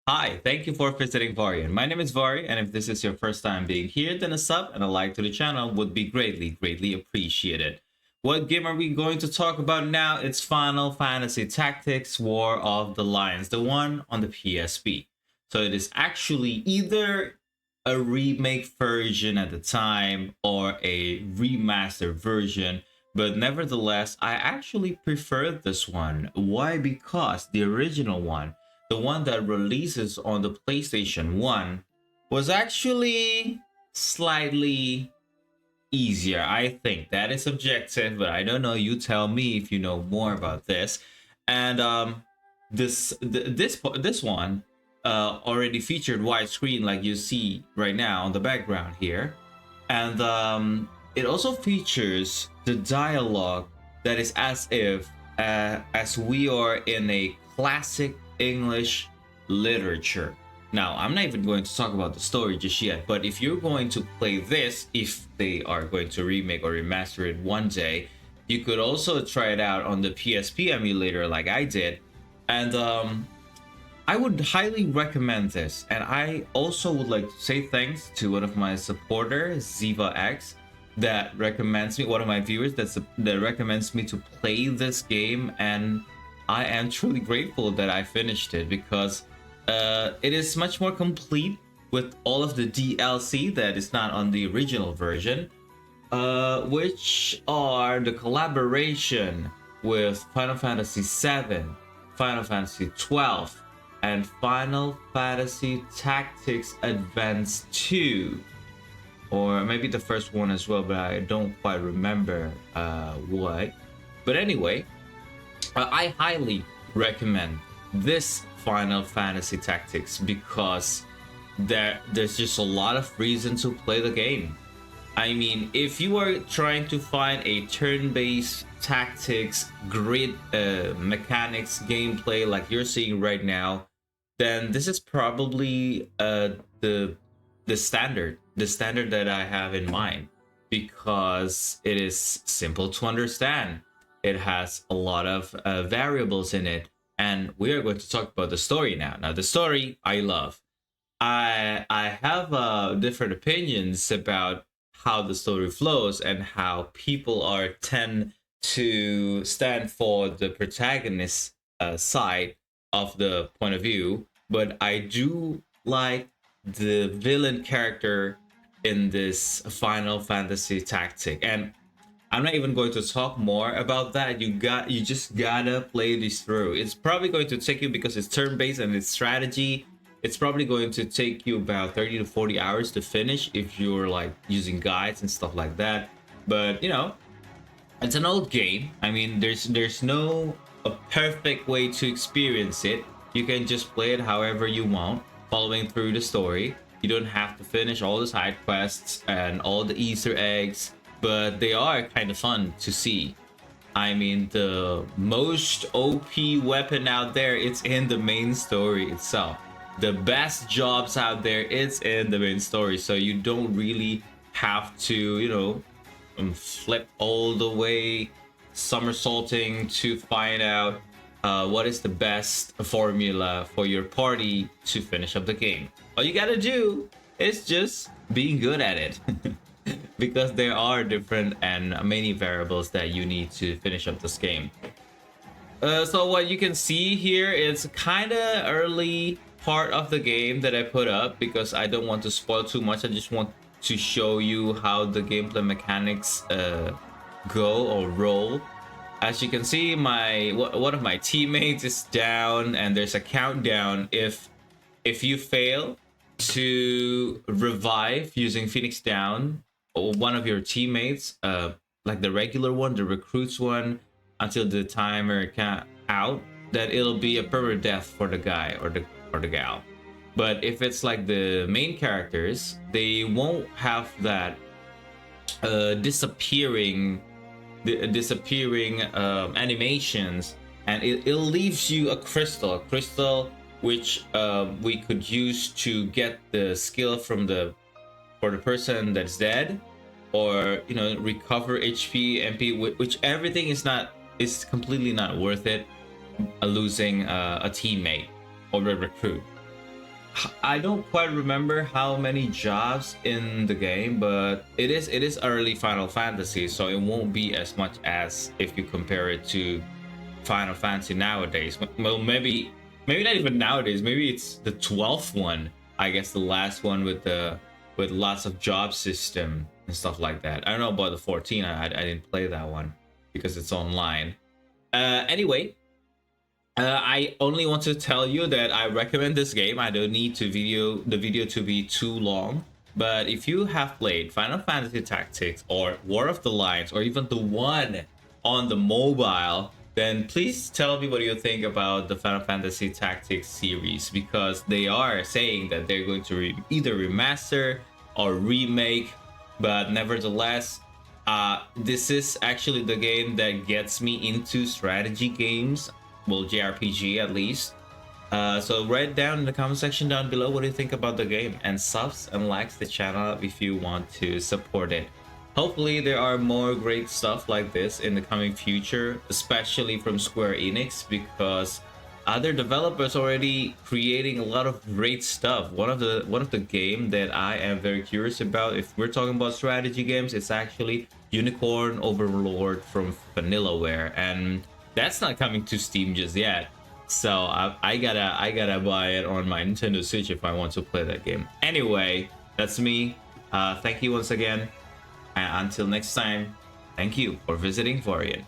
Hi, thank you for visiting Varian. My name is Vari, and if this is your first time being here, then a sub and a like to the channel would be greatly appreciated. What game are we going to talk about now? It's Final Fantasy Tactics War of the Lions, the one on the PSP. So it is actually either a remake version at the time or a remastered version, but nevertheless, I actually prefer this one. Why? Because the original one, the one that releases on the PlayStation 1, was actually slightly easier. I think that is subjective, but I don't know. You tell me if you know more about this. And this one already featured widescreen, like you see right now on the background here, and it also features the dialogue that is as we are in a classic English literature. Now, I'm not even going to talk about the story just yet, but if you're going to play this, if they are going to remake or remaster it one day, you could also try it out on the PSP emulator like I did. And I would highly recommend this. And I also would like to say thanks to one of my supporters, Ziva X, that recommends me, one of my viewers that recommends me to play this game. And I am truly grateful that I finished it because it is much more complete with all of the DLC that is not on the original version, which are the collaboration with Final Fantasy VII, Final Fantasy 12, and Final Fantasy Tactics Advance 2, or maybe the first one as well, but I don't quite remember what. But anyway, I highly recommend this Final Fantasy Tactics because there's just a lot of reason to play the game. I mean, if you are trying to find a turn-based tactics, grid mechanics, gameplay like you're seeing right now, then this is probably the standard that I have in mind because it is simple to understand. It has a lot of variables in it, and we are going to talk about the story now. Now, the story I love. I have different opinions about how the story flows and how people are tend to stand for the protagonist side of the point of view, but I do like the villain character in this Final Fantasy tactic. And I'm not even going to talk more about that. You just gotta play this through. It's probably going to take you, because it's turn-based and it's strategy, it's probably going to take you about 30 to 40 hours to finish if you're like using guides and stuff like that. But you know, it's an old game. I mean, there's no a perfect way to experience it. You can just play it however you want, following through the story. You don't have to finish all the side quests and all the Easter eggs, but they are kind of fun to see. I mean, the most OP weapon out there, it's in the main story itself. The best jobs out there, it's in the main story. So you don't really have to, flip all the way somersaulting to find out what is the best formula for your party to finish up the game. All you gotta do is just being good at it. Because there are different and many variables that you need to finish up this game. So what you can see here is kind of early part of the game that I put up because I don't want to spoil too much. I just want to show you how the gameplay mechanics go or roll. As you can see, one of my teammates is down, and there's a countdown. If you fail to revive using Phoenix Down, or one of your teammates, like the regular one, the recruits one, until the timer out, then it'll be a permanent death for the guy or the gal. But if it's like the main characters, they won't have that disappearing animations, and it leaves you a crystal which we could use to get the skill for the person that's dead, or recover HP, MP, which everything is completely not worth it, losing a teammate or a recruit. I don't quite remember how many jobs in the game, but it is early Final Fantasy, so it won't be as much as if you compare it to Final Fantasy nowadays. Well, maybe not even nowadays. Maybe it's the 12th one. I guess the last one with lots of job system and stuff like that. I don't know about the 14. I didn't play that one because it's online. Anyway, I only want to tell you that I recommend this game. I don't need the video to be too long. But if you have played Final Fantasy Tactics or War of the Lions or even the one on the mobile, then please tell me what you think about the Final Fantasy Tactics series, because they are saying that they're going to either remaster or remake. But nevertheless, this is actually the game that gets me into strategy games, well, JRPG at least. So write down in the comment section down below what do you think about the game, and subs and likes the channel if you want to support it. Hopefully there are more great stuff like this in the coming future, especially from Square Enix, because other developers already creating a lot of great stuff. One of the game that I am very curious about, if we're talking about strategy games, it's actually Unicorn Overlord from Vanillaware, and that's not coming to Steam just yet. So I gotta buy it on my Nintendo Switch if I want to play that game. Anyway, that's me. Thank you once again, and until next time, thank you for visiting Varian.